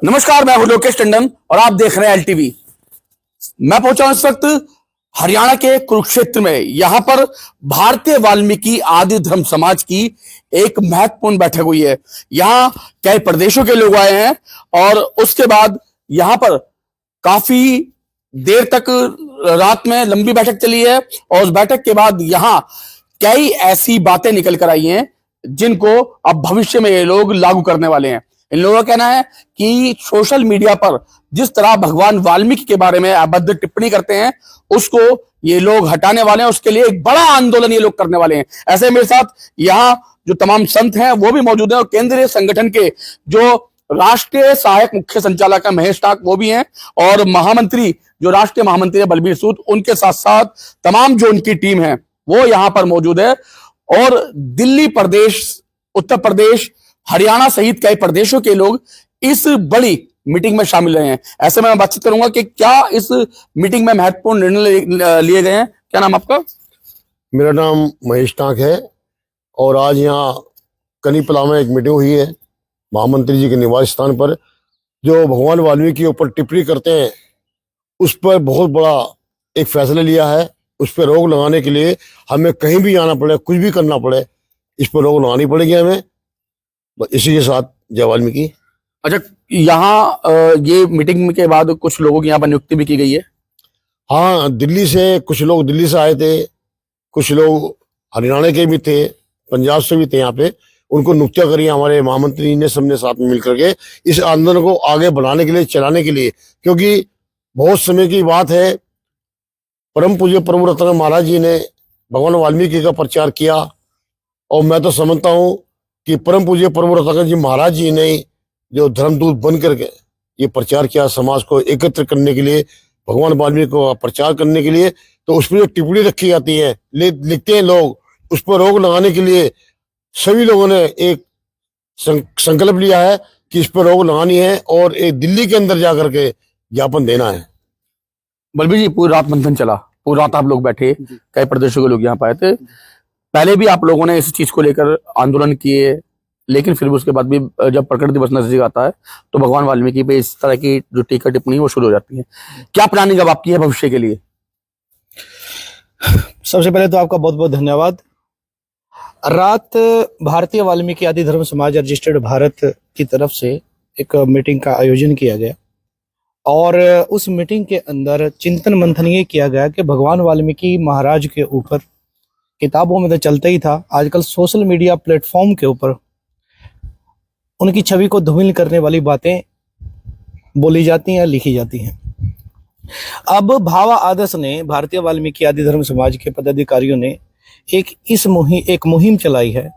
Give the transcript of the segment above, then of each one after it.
नमस्कार, मैं हूं लोकेश टंडन और आप देख रहे हैं एलटीवी। मैं पहुंचा हूं इस वक्त हरियाणा के कुरुक्षेत्र में। यहां पर भारतीय वाल्मीकि आदि धर्म समाज की एक महत्वपूर्ण बैठक हुई है। यहां कई प्रदेशों के लोग आए हैं और उसके बाद यहां पर काफी देर तक रात में लंबी बैठक चली है और उस बैठक के बाद यहां कई ऐसी बातें निकल कर आई हैं जिनको अब भविष्य में ये लोग लागू करने वाले हैं। इन लोगों का कहना है कि सोशल मीडिया पर जिस तरह भगवान वाल्मीकि के बारे में अभद्र टिप्पणी करते हैं उसको ये लोग हटाने वाले हैं। उसके लिए एक बड़ा आंदोलन ये लोग करने वाले हैं। ऐसे मेरे साथ यहाँ जो तमाम संत हैं वो भी मौजूद हैं और केंद्रीय संगठन के जो राष्ट्रीय सहायक मुख्य संचालक है महेश टाक वो भी हैं और महामंत्री जो राष्ट्रीय महामंत्री है बलबीर सूद, उनके साथ साथ तमाम जो उनकी टीम है वो यहां पर मौजूद है। और दिल्ली प्रदेश, उत्तर प्रदेश, हरियाणा सहित कई प्रदेशों के लोग इस बड़ी मीटिंग में शामिल रहे हैं। ऐसे में मैं बातचीत करूंगा कि क्या इस मीटिंग में महत्वपूर्ण निर्णय लिए गए हैं। क्या नाम आपका? मेरा नाम महेश टाक है और आज यहाँ कनीपला में एक मीटिंग हुई है महामंत्री जी के निवास स्थान पर। जो भगवान वाल्मीकि के ऊपर टिप्पणी करते हैं उस पर बहुत बड़ा एक फैसला लिया है। उस पर रोक लगाने के लिए हमें कहीं भी जाना पड़े, कुछ भी करना पड़े, इस पर रोक लगानी पड़ेगी हमें। बस इसी के साथ जय वाल्मीकि। अच्छा, यहाँ ये मीटिंग के बाद कुछ लोगों की यहाँ पर नियुक्ति भी की गई है। हाँ, दिल्ली से कुछ लोग दिल्ली से आए थे, कुछ लोग हरियाणा के भी थे, पंजाब से भी थे। यहाँ पे उनको नियुक्तियां करी हमारे महामंत्री ने, सबने साथ में मिलकर के इस आंदोलन को आगे बढ़ाने के लिए, चलाने के लिए। क्योंकि बहुत समय की बात है, परम पूज्य परम रत्न महाराज जी ने भगवान वाल्मीकि का प्रचार किया और मैं तो समझता हूँ कि परम पूज्य परम रत्न जी महाराज जी ने जो धर्मदूत बन करके ये प्रचार किया समाज को एकत्र करने के लिए, भगवान वाल्मीकि को प्रचार करने के लिए। तो उस पर जो टिप्पणी रखी जाती है, लिखते हैं लोग, उस पर रोक लगाने के लिए सभी लोगों ने एक संकल्प लिया है कि इस पर रोक लगानी है और एक दिल्ली के अंदर जाकर के ज्ञापन देना है। बलबीर जी, पूरी रात मंथन चला, पूरी रात आप लोग बैठे, कई प्रदेशों के लोग यहाँ पाए थे। पहले भी आप लोगों ने इस चीज को लेकर आंदोलन किए, लेकिन फिर भी उसके बाद भी जब प्रकट दिवस नजदीक आता है तो भगवान वाल्मीकि पे इस तरह की जो टीका टिप्पणी वो शुरू हो जाती है। क्या प्लानिंग अब आपकी है भविष्य के लिए? सबसे पहले तो आपका बहुत बहुत धन्यवाद। रात भारतीय वाल्मीकि आदि धर्म समाज रजिस्टर्ड भारत की तरफ से एक मीटिंग का आयोजन किया गया और उस मीटिंग के अंदर चिंतन मंथन ये किया गया कि भगवान वाल्मीकि महाराज के ऊपर किताबों में तो चलता ही था, आजकल सोशल मीडिया प्लेटफॉर्म के ऊपर उनकी छवि को धूमिल करने वाली बातें बोली जाती हैं, लिखी जाती हैं। अब भावा आदर्श ने, भारतीय वाल्मीकि आदि धर्म समाज के पदाधिकारियों ने एक मुहिम चलाई है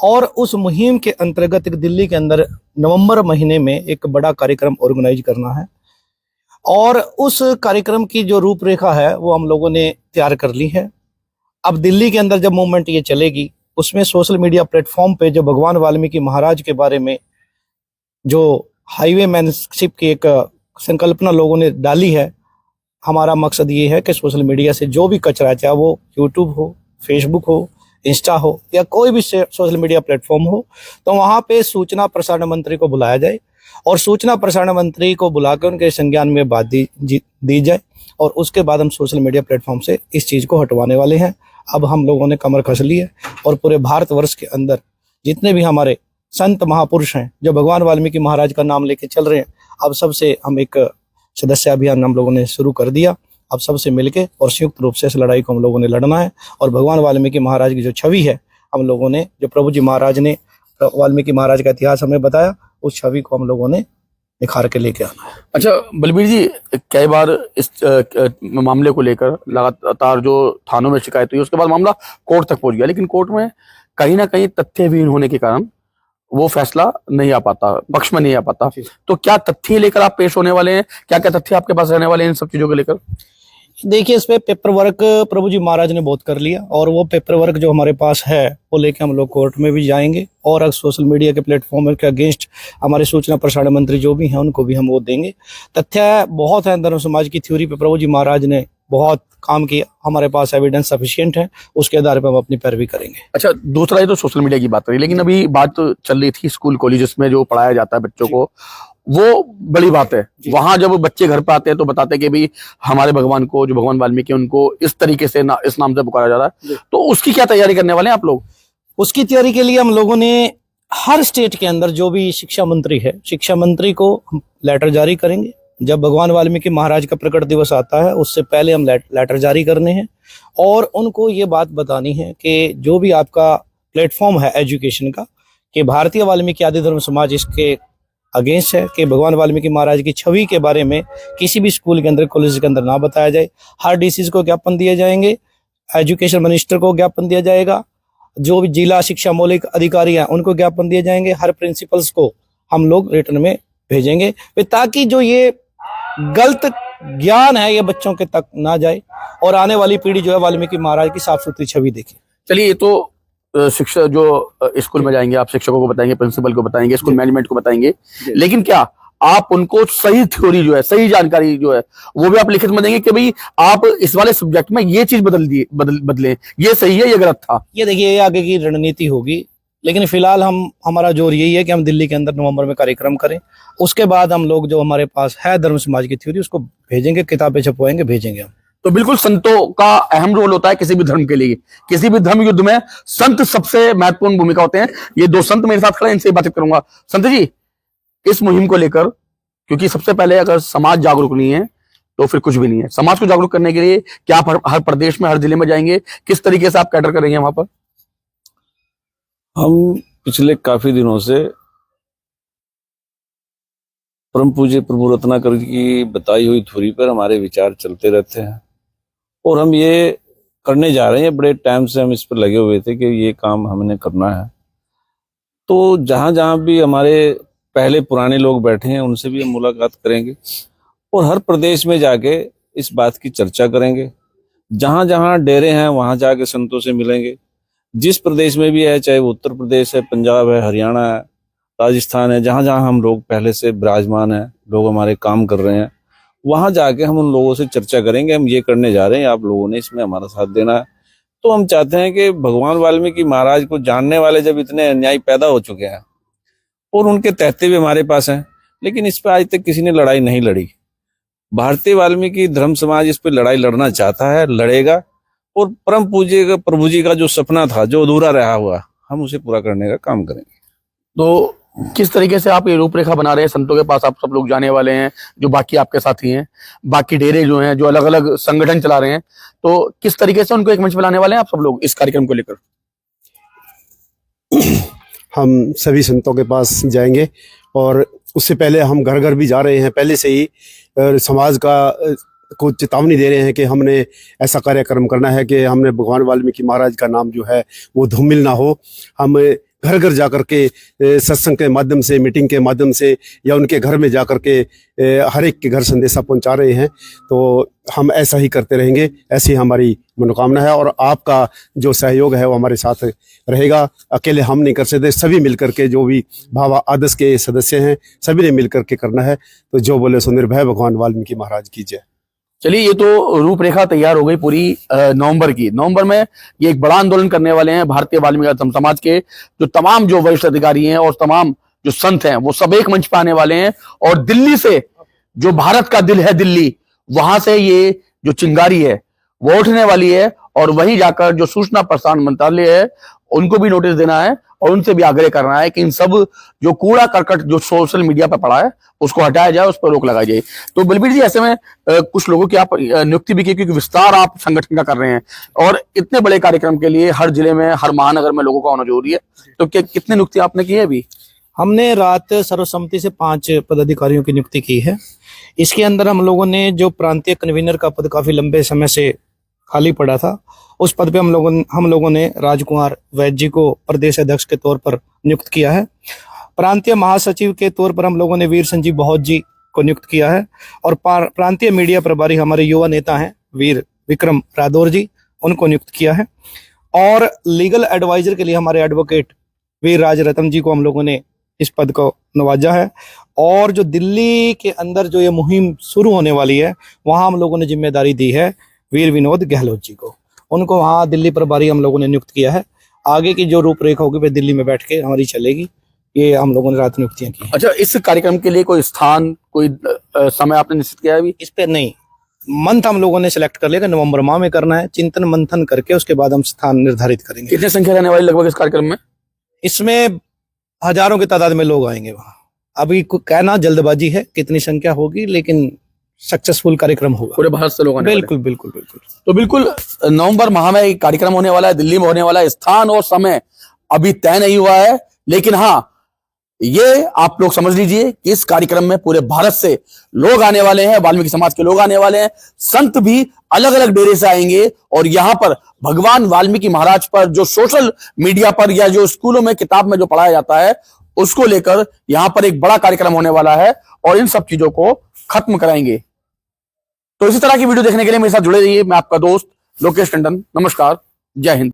और उस मुहिम के अंतर्गत दिल्ली के अंदर नवंबर महीने में एक बड़ा कार्यक्रम ऑर्गेनाइज करना है और उस कार्यक्रम की जो रूपरेखा है वो हम लोगों ने तैयार कर ली है। अब दिल्ली के अंदर जब मूवमेंट ये चलेगी उसमें सोशल मीडिया प्लेटफॉर्म पे जो भगवान वाल्मीकि महाराज के बारे में जो हाईवे मैनशिप की एक संकल्पना लोगों ने डाली है, हमारा मकसद ये है कि सोशल मीडिया से जो भी कचरा, चाहे वो यूट्यूब हो, फेसबुक हो, इंस्टा हो या कोई भी सोशल मीडिया प्लेटफॉर्म हो, तो वहाँ पे सूचना प्रसारण मंत्री को बुलाया जाए और सूचना प्रसारण मंत्री को बुला कर उनके संज्ञान में बात दी जाए और उसके बाद हम सोशल मीडिया प्लेटफॉर्म से इस चीज़ को हटवाने वाले हैं। अब हम लोगों ने कमर कस ली है और पूरे भारतवर्ष के अंदर जितने भी हमारे संत महापुरुष हैं जो भगवान वाल्मीकि महाराज का नाम लेके चल रहे हैं, अब सबसे हम एक सदस्य अभियान हम लोगों ने शुरू कर दिया। अब सबसे मिलके और संयुक्त रूप से इस लड़ाई को हम लोगों ने लड़ना है और भगवान वाल्मीकि महाराज की जो छवि है, हम लोगों ने, जो प्रभु जी महाराज ने वाल्मीकि महाराज का इतिहास हमें बताया, उस छवि को हम लोगों ने निखार के लेके आना है। अच्छा बलबीर जी, कई बार इस मामले को लेकर लगातार जो थानों में शिकायत हुई, उसके बाद मामला कोर्ट तक पहुंच गया, लेकिन कोर्ट में कहीं ना कहीं तथ्यहीन होने के कारण वो फैसला नहीं आ पाता, पक्ष में नहीं आ पाता। तो क्या तथ्य लेकर आप पेश होने वाले हैं? क्या क्या तथ्य आपके पास रहने वाले हैं इन सब चीजों को लेकर? देखिए, इस पे पेपर वर्क प्रभु जी महाराज ने बहुत कर लिया और वो पेपर वर्क जो हमारे पास है वो लेके हम लोग कोर्ट में भी जाएंगे और अगर सोशल मीडिया के प्लेटफॉर्म के अगेंस्ट हमारे सूचना प्रसारण मंत्री जो भी हैं उनको भी हम वो देंगे। तथ्य बहुत है, धर्म समाज की थ्योरी पे प्रभु जी महाराज ने बहुत काम किया, हमारे पास एविडेंस सफिशिएंट है, उसके आधार पर हम अपनी पैरवी करेंगे। अच्छा, दूसरा ये तो सोशल मीडिया की बात रही, लेकिन अभी बात तो चल रही थी स्कूल कॉलेजेस में जो पढ़ाया जाता है बच्चों को, वो बड़ी बात है। वहां जब बच्चे घर पे आते हैं तो बताते हैं कि भाई हमारे भगवान को, जो भगवान वाल्मीकि उनको इस तरीके से इस नाम से पुकारा जा रहा है। तो उसकी क्या तैयारी करने वाले हैं आप लोग? उसकी तैयारी के लिए हम लोगों ने हर स्टेट के अंदर जो भी शिक्षा मंत्री है, शिक्षा मंत्री को हम लेटर जारी करेंगे। जब भगवान वाल्मीकि महाराज का प्रकट दिवस आता है उससे पहले हम लेटर जारी करने हैं और उनको ये बात बतानी है कि जो भी आपका प्लेटफॉर्म है एजुकेशन का, कि भारतीय वाल्मीकि आदि धर्म समाज इसके अगेंस्ट है, कि भगवान वाल्मीकि महाराज की छवि के बारे में किसी भी स्कूल के अंदर, कॉलेज के अंदर ना बताया जाए। हर डीसी को ज्ञापन दिए जाएंगे, एजुकेशन मिनिस्टर को ज्ञापन दिया जाएगा, जो भी जिला शिक्षा मौलिक अधिकारी हैं उनको ज्ञापन दिए जाएंगे, हर प्रिंसिपल्स को हम लोग रिटर्न में भेजेंगे, ताकि जो ये गलत ज्ञान है ये बच्चों के तक ना जाए और आने वाली पीढ़ी जो है वाल्मीकि महाराज की साफ सुथरी छवि देखे। चलिए, ये तो शिक्षा जो स्कूल में जाएंगे आप शिक्षकों को बताएंगे, प्रिंसिपल को बताएंगे, स्कूल मैनेजमेंट को बताएंगे, लेकिन क्या आप उनको सही थ्योरी जो है, सही जानकारी जो है वो भी आप लिखित में देंगे कि भाई आप इस वाले सब्जेक्ट में ये चीज बदलें, ये सही है, ये गलत था? ये देखिए, ये आगे की रणनीति होगी, लेकिन फिलहाल हमारा जोर यही है कि हम दिल्ली के अंदर नवंबर में कार्यक्रम करें। उसके बाद हम लोग जो हमारे पास है धर्म समाज की थ्योरी उसको भेजेंगे, किताबें छपवाएंगे, भेजेंगे हम। तो बिल्कुल संतों का अहम रोल होता है किसी भी धर्म के लिए। किसी भी धर्म युद्ध में संत सबसे महत्वपूर्ण भूमिका होते हैं। ये दो संत मेरे साथ खड़े, इनसे बातचीत करूंगा। संत जी, इस मुहिम को लेकर, क्योंकि सबसे पहले अगर समाज जागरूक नहीं है तो फिर कुछ भी नहीं है। समाज को जागरूक करने के लिए क्या आप हर प्रदेश में, हर जिले में जाएंगे? किस तरीके से आप कैटर करेंगे वहां पर? हम पिछले काफी दिनों से परम पूज्य प्रभु रत्नाकर की बताई हुई थ्योरी पर हमारे विचार चलते रहते हैं और हम ये करने जा रहे हैं। बड़े टाइम से हम इस पर लगे हुए थे कि ये काम हमने करना है। तो जहां जहां भी हमारे पहले पुराने लोग बैठे हैं उनसे भी हम मुलाकात करेंगे और हर प्रदेश में जाके इस बात की चर्चा करेंगे। जहां जहां डेरे हैं वहां जाके संतों से मिलेंगे। जिस प्रदेश में भी है, चाहे वो उत्तर प्रदेश है, पंजाब है, हरियाणा है, राजस्थान है, जहां जहां हम लोग पहले से विराजमान हैं, लोग हमारे काम कर रहे हैं, वहां जाके हम उन लोगों से चर्चा करेंगे। हम ये करने जा रहे हैं, आप लोगों ने इसमें हमारा साथ देना है। तो हम चाहते हैं कि भगवान वाल्मीकि महाराज को जानने वाले जब इतने अन्यायी पैदा हो चुके हैं और उनके तहते भी हमारे पास हैं, लेकिन इस पर आज तक किसी ने लड़ाई नहीं लड़ी। भारतीय वाल्मीकि धर्म समाज इस पर लड़ाई लड़ना चाहता है, लड़ेगा और परम पूज्य प्रभु जी का जो सपना था, जो अधूरा रहा हुआ, हम उसे पूरा करने का काम करेंगे। तो किस तरीके से आप ये रूपरेखा बना रहे हैं? संतों के पास आप सब लोग जाने वाले हैं, जो बाकी आपके साथी हैं, बाकी डेरे जो हैं, जो अलग अलग संगठन चला रहे हैं, तो किस तरीके से उनको एक मंच पे लाने वाले हैं आप सब लोग इस कार्यक्रम को लेकर? हम सभी संतों के पास जाएंगे और उससे पहले हम घर घर भी जा रहे हैं। पहले से ही समाज को चेतावनी दे रहे हैं कि हमने ऐसा कार्यक्रम करना है कि हमने भगवान वाल्मीकि महाराज का नाम जो है वो धूमिल ना हो। हम घर घर जाकर के सत्संग के माध्यम से, मीटिंग के माध्यम से या उनके घर में जाकर के हर एक के घर संदेशा पहुंचा रहे हैं। तो हम ऐसा ही करते रहेंगे, ऐसी हमारी मनोकामना है और आपका जो सहयोग है वो हमारे साथ रहेगा। अकेले हम नहीं कर सकते, सभी मिलकर के, जो भी भाव आदर्श के सदस्य हैं सभी ने मिलकर के करना है। तो जो बोले सो निर्भय, भगवान वाल्मीकि महाराज की जय। चलिए, ये तो रूपरेखा तैयार हो गई पूरी नवंबर की। नवंबर में ये एक बड़ा आंदोलन करने वाले हैं भारतीय वाल्मीकि धर्म समाज के जो तमाम जो वरिष्ठ अधिकारी हैं और तमाम जो संत हैं, वो सब एक मंच पर आने वाले हैं और दिल्ली से, जो भारत का दिल है दिल्ली, वहां से ये जो चिंगारी है वो उठने वाली है और वहीं जाकर जो सूचना प्रसारण मंत्रालय है उनको भी नोटिस देना है और उनसे भी आग्रह करना है कि इन सब जो कूड़ा करकट जो सोशल मीडिया पर पड़ा है उसको हटाया जाए, उस पर रोक लगाई जाए। तो बलबीर जी, ऐसे में कुछ लोगों की आप नियुक्ति भी की, क्योंकि विस्तार आप संगठन का कर रहे हैं और इतने बड़े कार्यक्रम के लिए हर जिले में, हर महानगर में लोगों का होना जरूरी है। तो कितनी नियुक्ति आपने की है अभी? हमने रात सर्वसम्मति से 5 पदाधिकारियों की नियुक्ति की है। इसके अंदर हम लोगों ने जो प्रांतीय कन्वीनर का पद काफी लंबे समय से खाली पड़ा था, उस पद पे हम लोगों ने राजकुमार वैद्य जी को प्रदेश अध्यक्ष के तौर पर नियुक्त किया है। प्रांतीय महासचिव के तौर पर हम लोगों ने वीर संजीव बहुत जी को नियुक्त किया है और प्रांतीय मीडिया प्रभारी हमारे युवा नेता हैं वीर विक्रम रादौर जी, उनको नियुक्त किया है। और लीगल एडवाइजर के लिए हमारे एडवोकेट वीर राज रतन जी को हम लोगों ने इस पद को नवाजा है। और जो दिल्ली के अंदर जो ये मुहिम शुरू होने वाली है, वहां हम लोगों ने जिम्मेदारी दी है वीर विनोद गहलोत जी को, उनको वहां दिल्ली प्रभारी हम लोगों ने नियुक्त किया है। आगे की जो रूपरेखा होगी वे दिल्ली में बैठ के हमारी चलेगी। ये हम लोगों ने रात नियुक्तियां की हैं। अच्छा, इस कार्यक्रम के लिए कोई स्थान, कोई समय आपने निश्चित किया है अभी? इस पे नहीं, मंथ हम लोगों ने सिलेक्ट कर लिया कि नवंबर माह में करना है, चिंतन मंथन करके उसके बाद हम स्थान निर्धारित करेंगे। कितने संख्या रहने वाली लगभग इस कार्यक्रम में? इसमें हजारों की तादाद में लोग आएंगे वहाँ। अभी कहना जल्दबाजी है कितनी संख्या होगी, लेकिन सक्सेसफुल कार्यक्रम होगा। पूरे भारत से लोग आने वाले हैं। बिल्कुल बिल्कुल बिल्कुल। तो बिल्कुल नवंबर माह में एक कार्यक्रम होने वाला है, दिल्ली में होने वाला है। स्थान और समय अभी तय नहीं हुआ है, लेकिन हाँ, ये आप लोग समझ लीजिए कि इस कार्यक्रम में पूरे भारत से लोग आने वाले हैं, वाल्मीकि समाज के लोग आने वाले हैं। संत भी अलग अलग डेरे से आएंगे और यहां पर भगवान वाल्मीकि महाराज पर जो सोशल मीडिया पर या जो स्कूलों में किताब में जो पढ़ाया जाता है, उसको लेकर यहां पर एक बड़ा कार्यक्रम होने वाला है और इन सब चीजों को खत्म कराएंगे। तो इसी तरह की वीडियो देखने के लिए मेरे साथ जुड़े रहिए। मैं आपका दोस्त लोकेश टंडन। नमस्कार, जय हिंद।